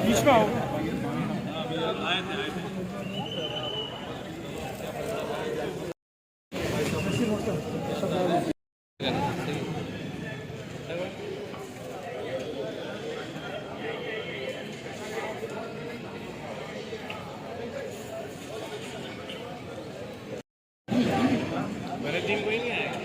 बीच में आओ। मेरे टीम कोई नहीं आएगा।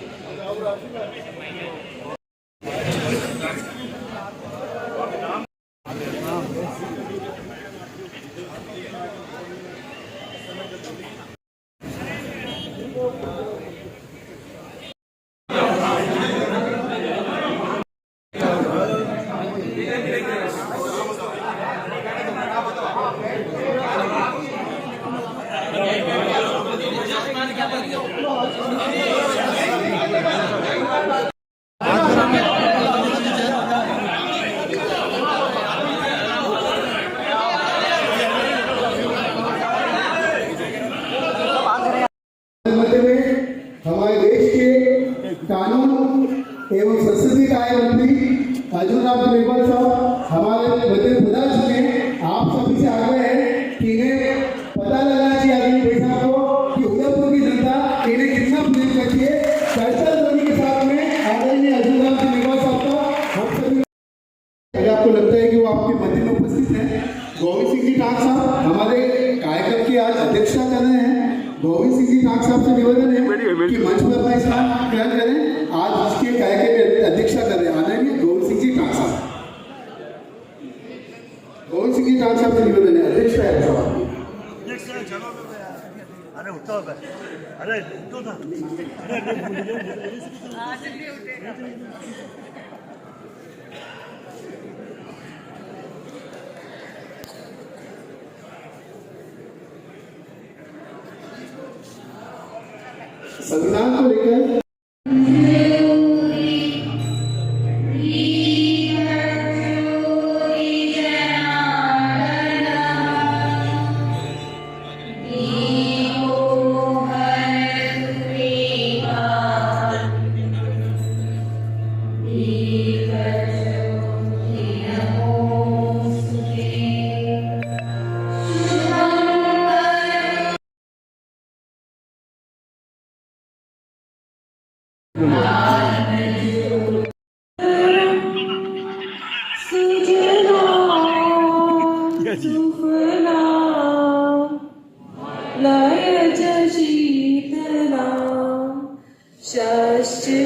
हमारे देश के कानून एवं संसदीय कार्य मंत्री अर्जुन राम मेघवाल साहब हमारे मध्य बता चुके हैं। आप सभी से आग्रह है कि इन्हें पता लगना चाहिए आदमी पैसा को कि उदयपुर की जनता इन्हें कितना प्रेम करती है। चर्चा ध्वनि के साथ में आदरणीय अर्जुन राम मेघवाल साहब का हम सभी अगर आपको लगता है कि वो आपके मध्य में उपस्थित है। गोविंद सिंह जी टाक साहब हमारे कार्यक्रम की आज अध्यक्षता कर रहे हैं। गोविंद सिंह जी टाक साहब से निवेदन है कि मंच पर अपना स्थान ग्रहण करें। आज इसके कार्यक्रम की अध्यक्षता कर रहे हैं आदरणीय गोविंद सिंह जी टाक साहब। गोविंद सिंह जी टाक साहब से निवेदन है अध्यक्ष है अरे उठो अरे उठो ना संविधान को लेकर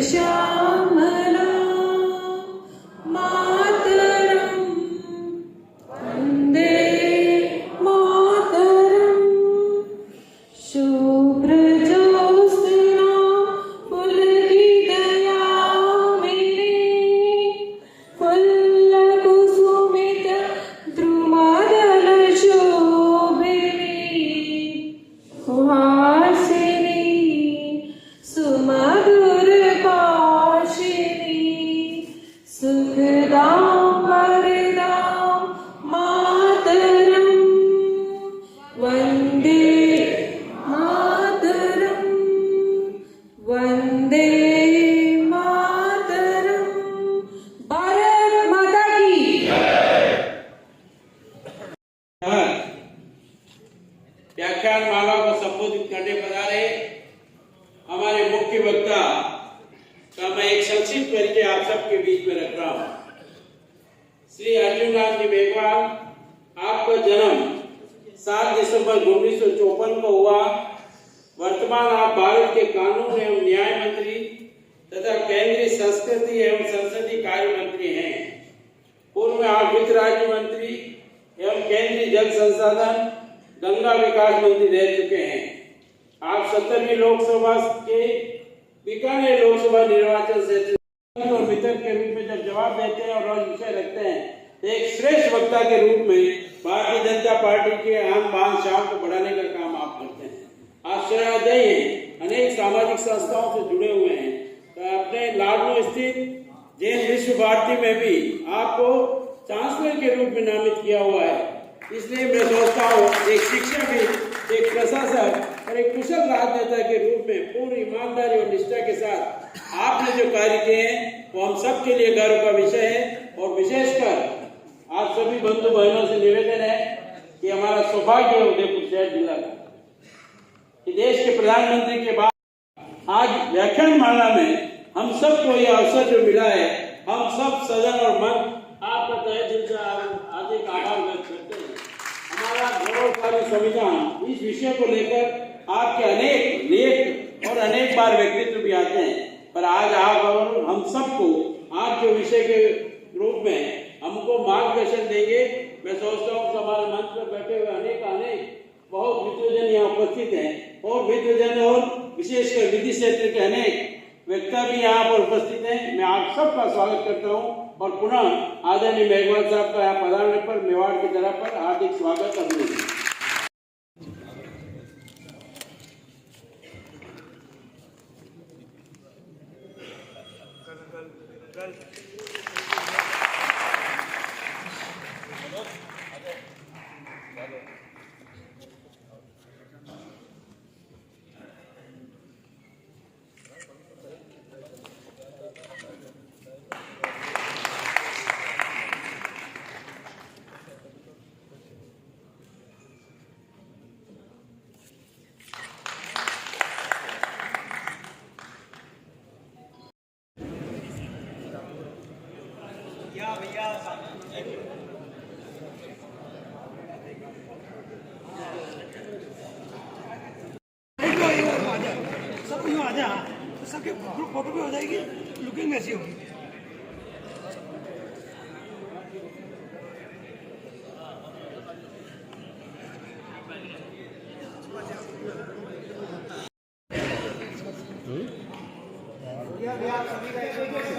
श्यामला मातरम वंदे मातरम शुभ्रजोत्स्ना पुलकितयामिनी फुल्लकुसुमित द्रुमदलशोभिनी सुहासिनी सुमधुरभाषिणी सुखदां वरदां मातरं वन्दे मातरं वन्दे मातरं। भारत माता की व्याख्यान माला को संबोधित करने पधारे हमारे मुख्य वक्ता का मैं एक संक्षिप्त परिचय आप सबके बीच में रख रहा हूँ। श्री अर्जुन राम जी मेघवाल, आपका जन्म 7 दिसंबर 1954 को हुआ। वर्तमान आप भारत के कानून एवं न्याय मंत्री तथा केंद्रीय संस्कृति एवं संसदीय कार्य मंत्री हैं। पूर्व में आप वित्त राज्य मंत्री एवं केंद्रीय जल संसाधन गंगा विकास मंत्री रह चुके हैं। आप 17वीं लोकसभा के बीकानेर लोकसभा निर्वाचन क्षेत्र और मित्र के रूप में जब जवाब देते हैं और रोज विषय रखते हैं तो एक श्रेष्ठ वक्ता के रूप में भारतीय जनता पार्टी के आम बान शान को बढ़ाने का काम आप करते हैं। आप श्रेयोदय हैं, अनेक सामाजिक संस्थाओं से जुड़े हुए हैं। तो अपने लाडनू स्थित जैन विश्व भारती में भी आपको चांसलर के रूप में नामित किया हुआ है। इसलिए मैं सोचता हूँ एक शिक्षक, एक प्रशासक और एक कुशल राजनेता के रूप में पूरी ईमानदारी और निष्ठा के साथ आपने जो कार्य किए हैं वो हम सब के लिए गर्व का विषय है। और विशेषकर आप सभी बंधु बहनों से निवेदन है कि हमारा सौभाग्य है उदयपुर शहर जिला का कि देश के प्रधानमंत्री के बाद आज व्याख्यानमाला में हम सबको यह अवसर जो मिला है, हम सब सदन और मंच आपका तहे दिल से हार्दिक आभार व्यक्त करते हैं। हमारा गौरवशाली संविधान इस विषय को लेकर आपके अनेक लेख और अनेक बार व्यक्तित्व भी आते हैं, पर आज आप और हम सबको आज जो विषय के रूप में हमको मार्गदर्शन देंगे। मैं सोचता हूँ हमारे मंच पर बैठे हुए अनेक बहुत विद्वजन यहाँ उपस्थित हैं और विद्वजन और विशेषकर विधि क्षेत्र के अनेक व्यक्ति भी यहाँ पर उपस्थित हैं। मैं आप सबका स्वागत करता हूँ और पुनः आदरणीय मेघवाल साहब का यहाँ पधारने पर मेवाड़ की तरफ पर हार्दिक स्वागत अभिनंदन। सब यूँ आ जा, सबके ग्रुप फोटो भी हो जाएगी, लुकिंग ऐसी होगी।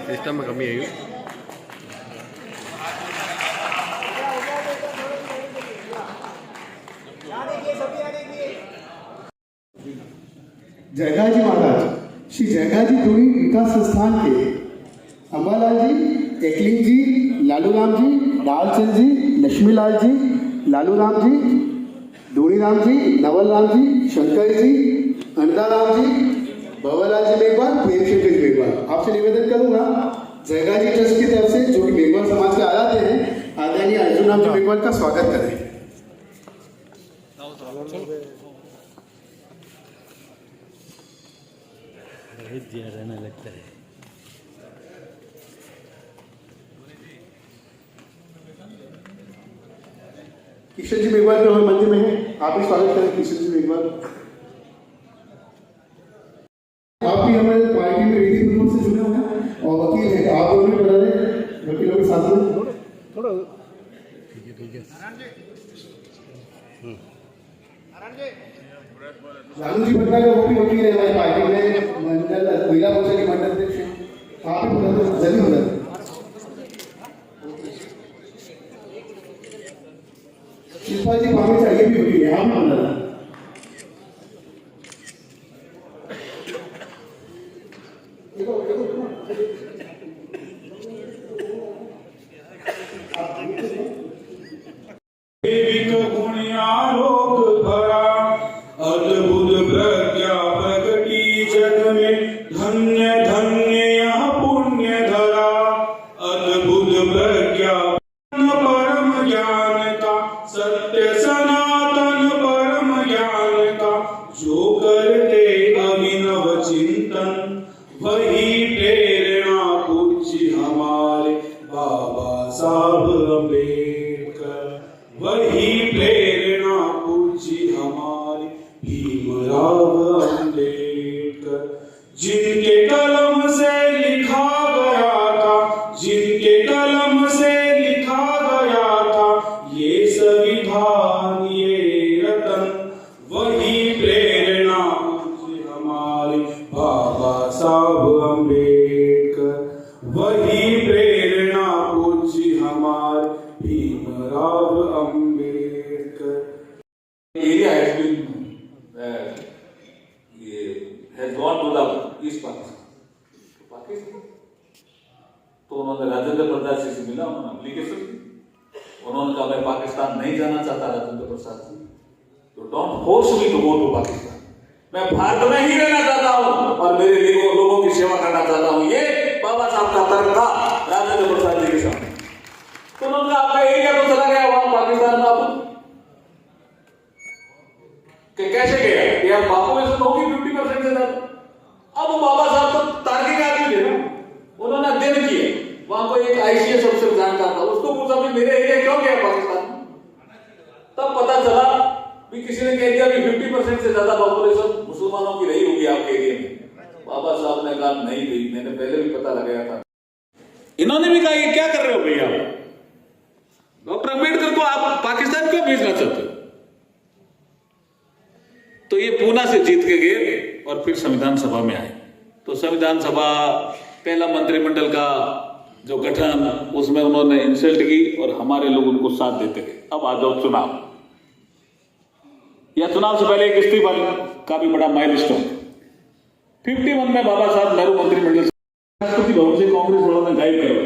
सिस्टम में कमी है। जयगाजी महाराज श्री जयगाजी धोनी विकास संस्थान के अम्बालाल जी, एकलिंग जी, लालूराम जी, लालचंद जी, लक्ष्मीलाल जी, लालूराम जी, धोनीराम जी, नवलराम जी, शंकर जी, अंडाराम जी, भवरलाल जी मेघवाल, प्रेमशंकर जी मेघवाल। आपसे निवेदन करूंगा जयगाजी ट्रस्ट की तरफ से जो कि मेघवाल समाज के आराध्य हैं, आदरणीय अर्जुनराम जी मेघवाल का स्वागत करें। रहने लगता है। किशन जी मेघवाल जो हमारे मंदिर में है, आप भी स्वागत करें किशन जी मेघवाल। आप भी हमारे पार्टी में विधि रूप से जुड़े हुए हैं और वकील हैं, आप लोग भी बता रहे वकीलों के साथ में थोड़ा ठीक है। लालू जी भट्टा वो भी वकील है हमारी पार्टी में, मंडल महिला मोर्चा के मंडल अध्यक्ष हैं। आप भी बता जल्दी हो जाए। शिल्पा जी पानी चाहिए भी वकील है, आप भी बता तो उन्होंने राजेंद्र प्रसाद जी से मिला, उन्होंने एप्लीकेशन दी, उन्होंने कहा मैं पाकिस्तान नहीं जाना चाहता राजेंद्र प्रसाद जी, तो don't force me to go to Pakistan, मैं भारत में ही रहना चाहता हूँ और मेरे लोगों की सेवा करना चाहता हूँ। ये बाबा साहब का तर्क था राजेंद्र प्रसाद जी के सामने। तो उन्होंने कहा आपका एरिया तो चला गया वहां पाकिस्तान में, आप कैसे गया कि यार पॉपुलेशन होगी 50% से ज्यादा। अब बाबा साहब तो तार्किक आदमी थे ना, उन्होंने अध्ययन किया, वहां को एक आईसीएस अफसर जानता था, उसको पूछा भी मेरे एरिया क्यों गया पाकिस्तान में, तब पता चला भी किसी ने कह दिया कि 50% से ज्यादा पॉपुलेशन मुसलमानों की रही होगी आपके एरिया में। बाबा साहब ने कहा नहीं भाई, मैंने पहले भी पता लगाया था। इन्होंने भी कहा ये क्या कर रहे हो भैया, डॉक्टर अम्बेडकर को आप पाकिस्तान क्यों भेजना चाहते हो। तो ये पूना से जीत के गए और फिर संविधान सभा में आए। तो संविधान सभा पहला मंत्रिमंडल का जो गठन, उसमें उन्होंने इंसल्ट की और हमारे लोग उनको साथ देते गए। अब आ जाओ चुनाव, या चुनाव से पहले एक इस्तीफा का भी बड़ा माइलस्टोन। 51 में बाबा साहब नेहरू मंत्रिमंडल से राष्ट्रपति भवन से कांग्रेस वालों ने गायब करवाया,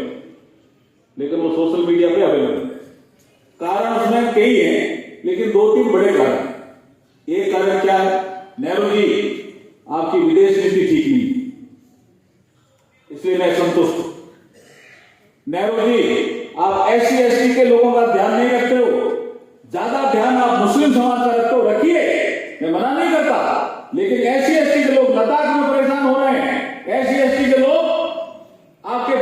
लेकिन वो सोशल मीडिया पे अवेलेबल है। कारण उसमें कई है, लेकिन 2-3 बड़े कारण। एक कारण क्या है, नेहरू जी आपकी विदेश नीति ठीक नहीं, इसलिए मैं संतुष्ट हूं। नेहरू जी आप SC ST के लोगों का ध्यान नहीं रखते हो, ज्यादा ध्यान आप मुस्लिम समाज का रखते हो, रखिए, मैं मना नहीं करता, लेकिन SC ST के लोग लद्दाख में परेशान हो रहे हैं, SC ST के लोग आपके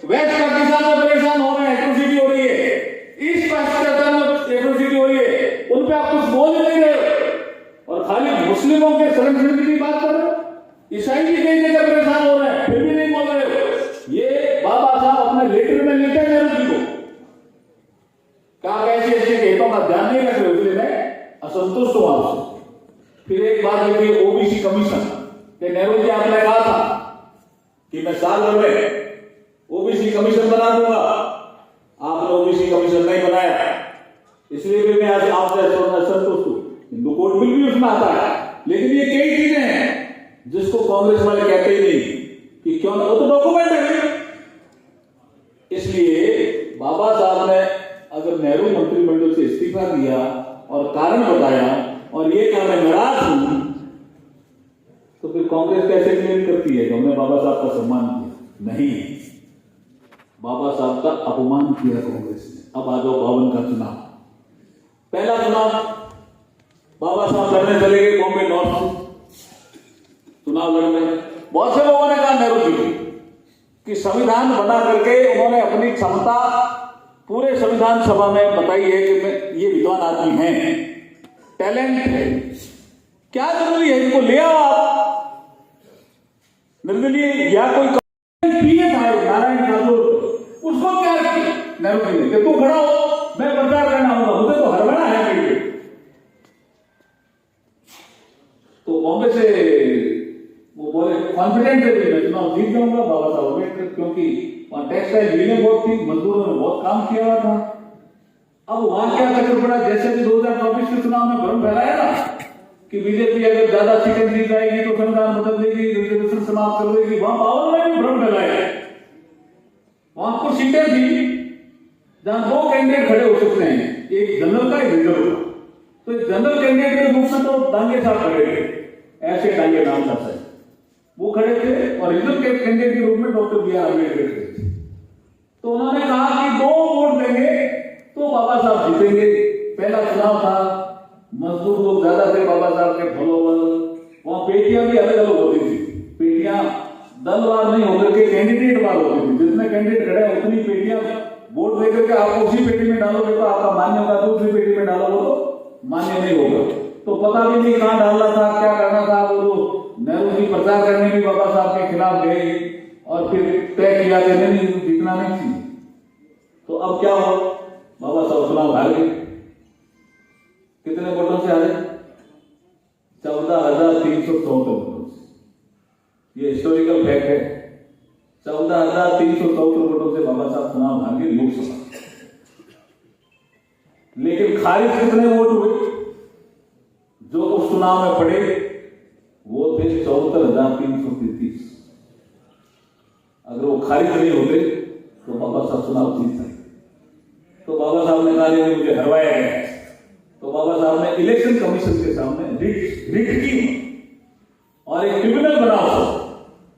वेस्ट पाकिस्तान में परेशान हो रहे हैं, एट्रोसिटी हो रही है, ईस्ट पाकिस्तान में एट्रोसिटी हो रही है, उन पे आप कुछ बोल नहीं रहे हो, और खाली मुस्लिमों के संरक्षण की बात कर रहे हो। ईसाई भी कई जगह परेशान हो रहे हैं, फिर भी नहीं बोल रहे हो। ये बाबा साहब अपने लेटर में लिखते हैं नेहरू जी को, कहा ऐसे ऐसे हितों का ध्यान नहीं रख रहे, इसलिए मैं असंतुष्ट हूं आपसे। फिर एक बात लिखी ओबीसी कमीशन, नेहरू जी आपने कहा था कि मैं साल भर में ओबीसी कमीशन बना दूंगा, आपने ओबीसी कमीशन नहीं बनाया, इसलिए भी मैं आज आपसे असंतुष्ट हूं। हिंदू कोड बिल भी उसमें आता है, लेकिन ये कई चीजें हैं जिसको कांग्रेस वाले कहते ही नहीं कि क्यों, वो तो डॉक्यूमेंट है। इसलिए बाबा साहब ने अगर नेहरू मंत्रिमंडल से इस्तीफा दिया और कारण बताया और ये कहा मैं नाराज हूं, तो फिर कांग्रेस कैसे क्लेम करती है कि हमने बाबा साहब का सम्मान किया? नहीं, बाबा साहब का अपमान किया कांग्रेस ने। अब आ जाओ 52 का चुनाव। पहला चुनाव बाबा साहब लड़ने चले गए बॉम्बे नॉर्थ चुनाव लड़ने। बहुत से लोगों ने कहा नेहरू जी को कि संविधान बना करके उन्होंने अपनी क्षमता पूरे संविधान सभा में बताई है कि मैं ये विद्वान आदमी हैं, टैलेंट है, क्या जरूरी है इनको ले आओ आप निर्दलीय या कोई पीएम है नारायण ठाकुर, उसको क्या नेहरू जी ने कि तू खड़ा हो, मैं प्रचार करना होगा, मुझे तो हरबड़ा है मेरे। तो बॉम्बे से वो बोले कॉन्फिडेंट थे मैं चुनाव जीत जाऊंगा बाबा साहब अम्बेडकर, क्योंकि वहां टेक्सटाइल यूनियन बहुत थी, मजदूरों ने बहुत काम किया हुआ था। अब वहां क्या चक्कर पड़ा, जैसे भी 2024 के चुनाव में भ्रम फैलाया ना कि बीजेपी अगर ज्यादा सीटें जीत जाएगी तो संविधान बदल देगी, रिजर्वेशन समाप्त कर देगी, वहां पावर में भी भ्रम फैलाया। वहां कुछ सीटें थी जहां 2 कैंडिडेट खड़े हो सकते हैं, एक जनरल का एक रिजर्व का। तो जनरल कैंडिडेट के रूप में तो दांगे साहब खड़े थे, ऐसे दांगे नाम था सर, वो खड़े थे, और रिजर्व के कैंडिडेट के रूप में डॉक्टर BR अम्बेडकर खड़े थे। तो उन्होंने कहा कि 2 वोट देंगे तो बाबा साहब जीतेंगे। पहला चुनाव था, मजदूर लोग ज्यादा थे बाबा साहब के फॉलोवर, वहां पेटियां भी अलग अलग होती थी, पेटियां दलवार नहीं होकर के कैंडिडेट वार होती थी, जितने कैंडिडेट खड़े उतनी पेटियां वोट देकर के आप उसी पेटी में डालोगे तो आपका मान्य होगा, दूसरी पेटी में डालोगे तो मान्य नहीं होगा। तो पता भी नहीं कहां डालना था, क्या करना था। वो नेहरू जी प्रचार करने भी बाबा साहब के खिलाफ गए और फिर तय किया कि नहीं जीतना नहीं चाहिए। तो अब क्या हुआ, बाबा साहब चुनाव हार गए। कितने वोटों से हारे? 14,374 वोटों से। ये हिस्टोरिकल फैक्ट है। 14,374 वोटों से बाबा साहब चुनाव हार गए लोकसभा। लेकिन खारिज कितने वोट हुए जो उस चुनाव में पड़े? वो थे 74,333। अगर वो खारिज नहीं होते तो बाबा साहब चुनाव जीत सकते। तो बाबा साहब ने कहा मुझे हरवाया गया। तो बाबा साहब ने इलेक्शन कमीशन के सामने रिट की और एक ट्रिब्यूनल बनाओ,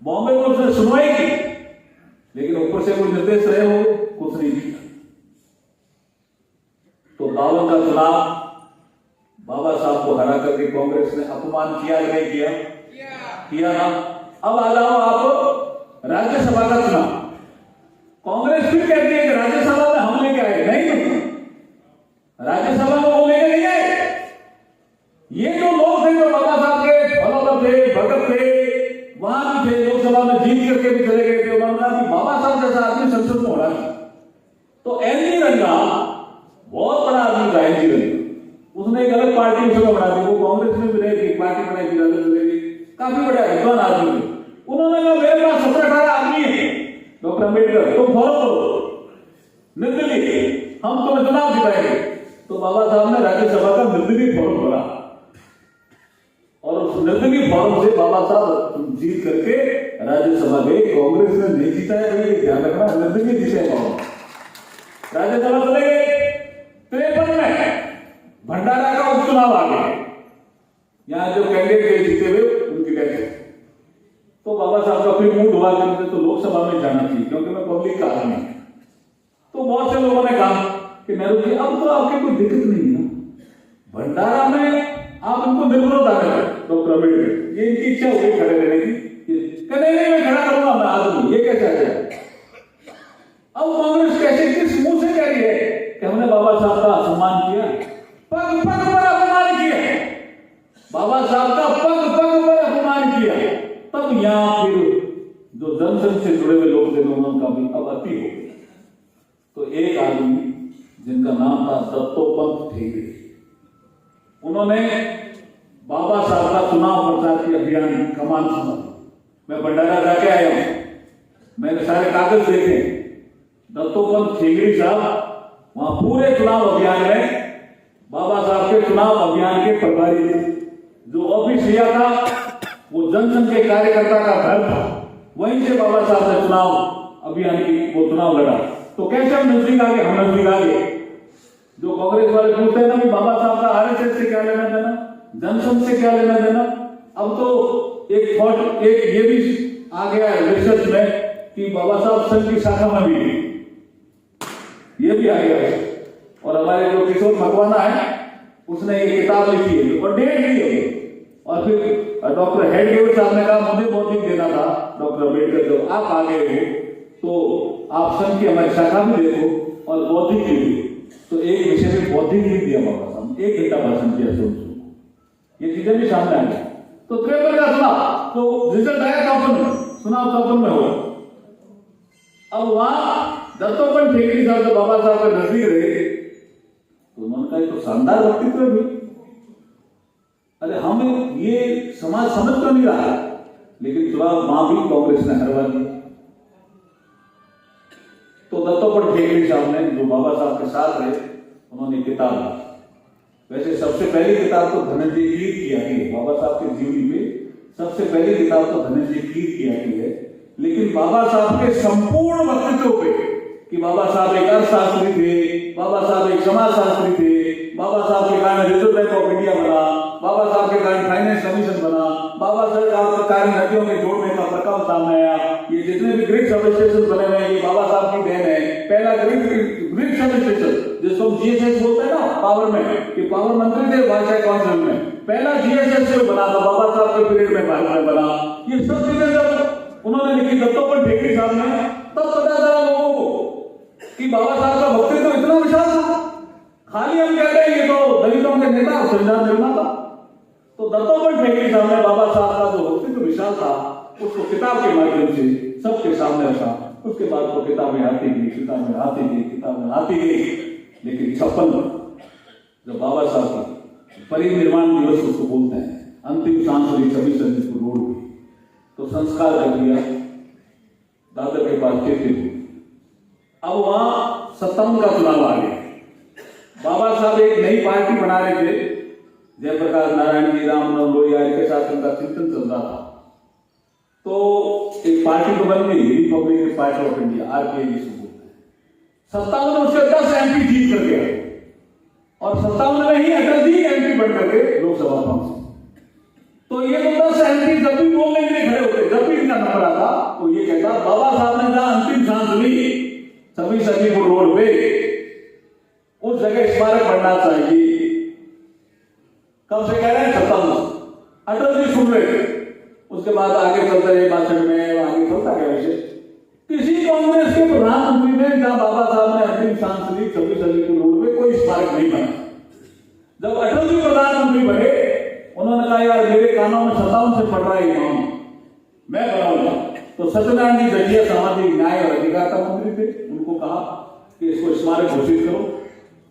बॉम्बे को उसने सुनवाई की, लेकिन ऊपर से कोई निर्देश रहे हो कुछ नहीं किया। 52 का चुनाव बाबा साहब को हरा करके कांग्रेस ने अपमान किया या नहीं किया ना। अब आ जाओ आप राज्यसभा का चुनाव। कांग्रेस फिर कहती है कि राज्यसभा में हम लेके आए, नहीं, राज्यसभा में वो लेके नहीं आए। ये जो लोग थे जो बाबा साहब के फॉलोअर थे, भगत थे, वहां भी थे, लोकसभा में जीत करके भी चले गए थे, उन्होंने कहा कि बाबा साहब जैसा आदमी संसद में होना चाहिए। तो एनजी रंगा बहुत बड़ा आदमी था, एनजी रंगा, उसने एक अलग पार्टी उसमें बना दी, वो कांग्रेस में भी रहेगी, पार्टी बनाई थी, काफी बड़ा विद्वान आदमी थे। उन्होंने कहा मेरे पास 17-18 आदमी है, डॉक्टर अम्बेडकर तो फॉलो करो, निर्दलीय हम तुम्हें चुनाव जिताएंगे। तो बाबा साहब ने राज्यसभा का निर्दलीय फॉर्म भरा और उस निर्दलीय फॉर्म से बाबा साहब जीत करके राज्यसभा गए। कांग्रेस ने नहीं जीता है, ध्यान रखना, निर्दलीय जीते हैं। राज्यसभा चले गए। 53 में भंडारा का उपचुनाव आ गया, यहां जो कैंडिडेट जीते हुए उनकी डेथ। तो बाबा साहब का फिर मूड हुआ कि मुझे तो लोकसभा में जाना चाहिए क्योंकि मैं पब्लिक का आदमी। तो बहुत से लोगों ने कहा कि नेहरू जी अब तो आपकी कोई दिक्कत नहीं है, भंडारा में आप उनको निर्विरोध आ गए, डॉक्टर अम्बेडकर, ये इनकी इच्छा होगी खड़े रहने की, नहीं मैं खड़ा करूंगा मैं आदमी, ये कैसे आ जाए। अब कांग्रेस कैसे किस मुंह से कह रही है कि हमने बाबा साहब का सम्मान किया, पग पग पर अपमान किया, बाबा साहब का पग पग पर अपमान किया। तब यहां फिर जो जनसंघ से जुड़े हुए लोग थे उनका भी अब अति हो गया। तो एक आदमी जिनका नाम था दत्तोपंत ठेंगड़ी, उन्होंने बाबा साहब का चुनाव प्रचार की अभियान कमान सुना। मैं भंडारा जाके आया हूं, मैंने सारे कागज देखे। दत्तोपंत ठेंगड़ी साहब वहां पूरे चुनाव अभियान में बाबा साहब के चुनाव अभियान के प्रभारी थे। जो ऑफिस लिया था वो जनसंघ के कार्यकर्ता का घर था, वहीं से बाबा साहब ने चुनाव अभियान की वो चुनाव लड़ा। तो कैसे हम नजदीक आ गए, हम नजदीक आ गए। जो कांग्रेस वाले पूछते हैं ना कि बाबा साहब का आरएसएस से क्या लेना देना, जनसंघ से क्या लेना देना, अब तो एक ये भी आ गया है रिसर्च में कि बाबा साहब संघ की शाखा में भी, ये भी आ गया है। और हमारे जो किशोर मकवाना है उसने ये किताब लिखी है और डेट ली है। और फिर डॉक्टर हेडगेवर साहब ने कहा मुझे बौद्धिक देना था डॉक्टर अम्बेडकर, जब आप आ गए हो तो आप संघ की हमारी शाखा भी देखो और बौद्धिक भी। तो एक विषय में बौद्धिक भी दिया बाबा साहब, 1 घंटा भाषण किया सोच, ये चीजें भी सामने आ गई। तो 53 का सुना तो रिजल्ट आया 54 में, चुनाव 54 में हुआ। अब वहां दत्तोपंत ठेंगड़ी साहब जो बाबा साहब के नजदीक रहे तो उन्होंने कहा तो शानदार व्यक्तित्व भी, अरे हम ये समाज समझ तो नहीं रहा, लेकिन चुनाव वहां भी कांग्रेस ने हरवा दिया। तो दत्तोपंत ठेंगड़ी साहब ने जो बाबा साहब के साथ रहे उन्होंने किताब लिखी। वैसे सबसे पहली किताब तो धनंजय कीर की आती है, बाबा साहब की जीवनी में सबसे पहली किताब तो धनंजय कीर की आती है। लेकिन बाबा साहब के संपूर्ण व्यक्तित्व पे कि बाबा साहब एक अर्थशास्त्री थे, बाबा साहब एक समाजशास्त्री थे, बाबा साहब के कारण रिजर्व बैंक ऑफ इंडिया बना, बाबा साहब के कारण फाइनेंस कमीशन बना, बाबा साहब के कारण नदियों के जोड़ने का प्रकल्प सामने आया। ये जितने भी ग्रिड सब स्टेशन बने हुए हैं ये बाबा साहब की देन है। पहला ग्रिड सब स्टेशन जिसको जीएसएस बोलते हैं ना पावर में, कि पावर मंत्री थे वायसराय काउंसिल में, पहला जीएसएस बना था बाबा साहब के पीरियड में भारत में बना। ये सब चीजें जब उन्होंने लिखी दत्तोपंत ठेंगड़ी साहब ने, तब पता चला लोगों को कि बाबा साहब का व्यक्तित्व तो इतना विशाल था। खाली हम कहते हैं ये तो दलितों के नेता और संविधान निर्माता। तो दत्तोपंत ठेंगड़ी साहब ने बाबा साहब का जो व्यक्तित्व विशाल था उसको किताब के माध्यम से सबके सामने रखा। उसके बाद तो किताबें आती गई, किताबें आती गई, किताबें आती गई। लेकिन 56 जब बाबा साहब की परिनिर्वाण दिवस उसको बोलते हैं, अंतिम सांस ली 26 जनवरी को रोड हुई, तो संस्कार कर दिया दादर के पास खेती। अब वहां 57 का चुनाव आ गया। बाबा साहब एक नई पार्टी बना रहे थे, जयप्रकाश नारायण जी, रामनोहन लोहिया के साथ उनका चिंतन चल रहा था। तो एक पार्टी तो बन गई, Republican party of India, RPI जिसको बोलते हैं। 57 में उससे 10 एमपी जीत कर गया और 57 में ही अटल जी एमपी बन करके लोकसभा पहुंचे। तो ये तो 10 एमपी जब भी बोलने के लिए खड़े होते, जब भी इनका नंबर आता तो ये कहता बाबा साहब ने जहां अंतिम सांस ली 26 जनवरी को रोड पे, उस जगह स्मारक बनना चाहिए। कब से कह रहे हैं? 57। अटल जी सुन रहे थे, उसके बाद आगे चलता रहे भाषण में, आगे चलता गया विषय। किसी कांग्रेस के प्रधानमंत्री ने, जहां बाबा साहब ने अंतिम सांस ली 26 अलीपुर रोड पे, कोई स्मारक नहीं बना। जब अटल जी प्रधानमंत्री बने, उन्होंने कहा यार मेरे कानों में 57 से पड़ रहा है इमाम, मैं बनाऊंगा। तो सत्यनारायण जी दहिया सामाजिक न्याय और अधिकारिता मंत्री थे, उनको कहा कि इसको स्मारक घोषित करो।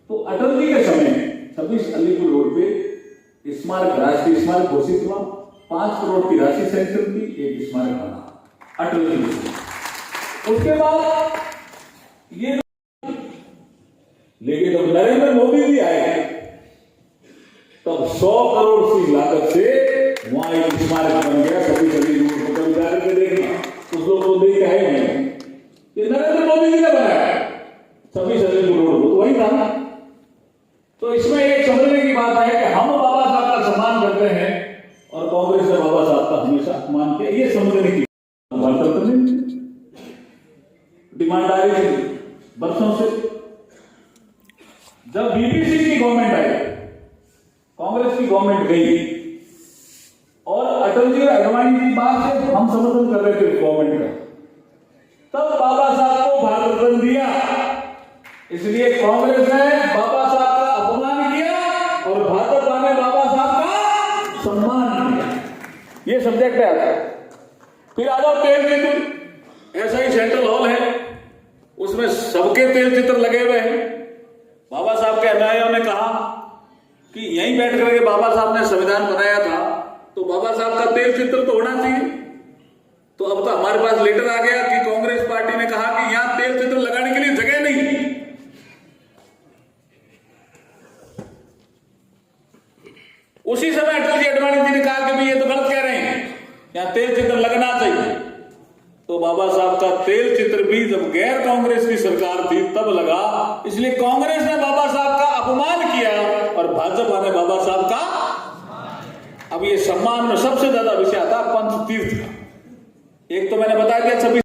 तो अटल जी के समय 26 अलीपुर रोड पे स्मारक, राष्ट्रीय स्मारक घोषित हुआ। 5 करोड़ की राशि सैंक्शन की, एक स्मारक बना अटल जी। उसके बाद ये, लेकिन जब नरेंद्र मोदी जी आए तब 100 करोड़ की लागत से वहां एक स्मारक बन गया। सभी रोड पर कभी जाकर देखना, कुछ लोग तो देख आए हैं, ये नरेंद्र मोदी जी ने बनाया 26 अलीपुर रोड को, तो वही था ना। तो इसमें एक समझने की बात है कि हम बाबा साहब का सम्मान करते हैं और कांग्रेस ने बाबा साहब का हमेशा अपमान किया, ये समझने की डिमांड आ रही थी बरसों से। जब बीपीसी की गवर्नमेंट आई, कांग्रेस की गवर्नमेंट गई और अटल जी और अडवाणी जी बात से हम समर्थन कर रहे थे गवर्नमेंट का, तब बाबा साहब को भारत रत्न दिया। इसलिए कांग्रेस ने बाबा साहब का अपमान किया और भाजपा ने बाबा साहब का सम्मान किया। ये सब्जेक्ट है आता। फिर आ जाओ तेल चित्र, ऐसा ही सेंट्रल हॉल है, उसमें सबके तेल चित्र लगे हुए हैं। बाबा साहब के अनुयायियों ने कहा कि यहीं बैठ करके बाबा साहब ने संविधान बनाया था, तो बाबा साहब का तेल चित्र तो होना चाहिए। तो अब तो हमारे पास लेटर आ गया कि कांग्रेस पार्टी ने कहा कि यहां तेल चित्र लगाने के लिए जगह नहीं। उसी समय अटल जी अडवाणी जी ने कहा कि भाई ये तो गलत कह रहे हैं, यहां तेल चित्र लगना चाहिए। तो बाबा साहब का तेल चित्र भी जब गैर कांग्रेस की सरकार थी तब लगा। इसलिए कांग्रेस ने बाबा साहब का अपमान किया और भाजपा ने बाबा साहब का। अब ये सम्मान में सबसे ज्यादा विषय आता पंच तीर्थ का। एक तो मैंने बता दिया 26